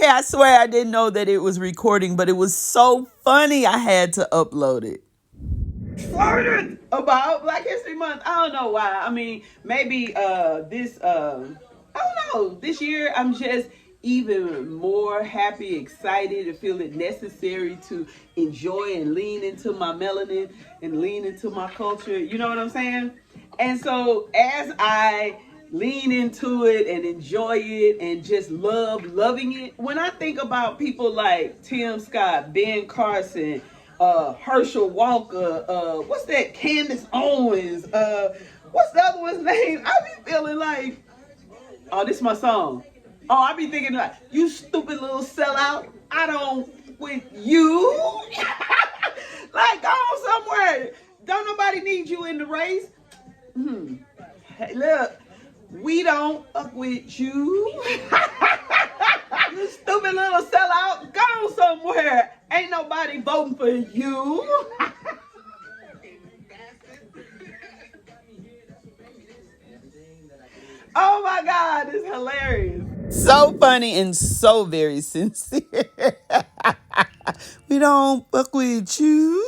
I swear I didn't know that it was recording, but it was so funny I had to upload it. Excited about Black History Month. I don't know why. I mean, maybe I don't know. This year I'm just even more happy, excited, and feel it necessary to enjoy and lean into my melanin and lean into my culture. You know what I'm saying? And so as I lean into it and enjoy it and just loving it, when I think about people like Tim Scott, Ben Carson, Herschel Walker, what's that? Candace Owens, what's the other one's name? I be feeling like, oh, this is my song. Oh, I be thinking like, you stupid little sellout. I don't with you. Like, go somewhere. Don't nobody need you in the race. Hey, look, we don't fuck with you. You stupid little sellout. Go somewhere. Ain't nobody voting for you. Oh my God, it's hilarious. So funny and so very sincere. We don't fuck with you.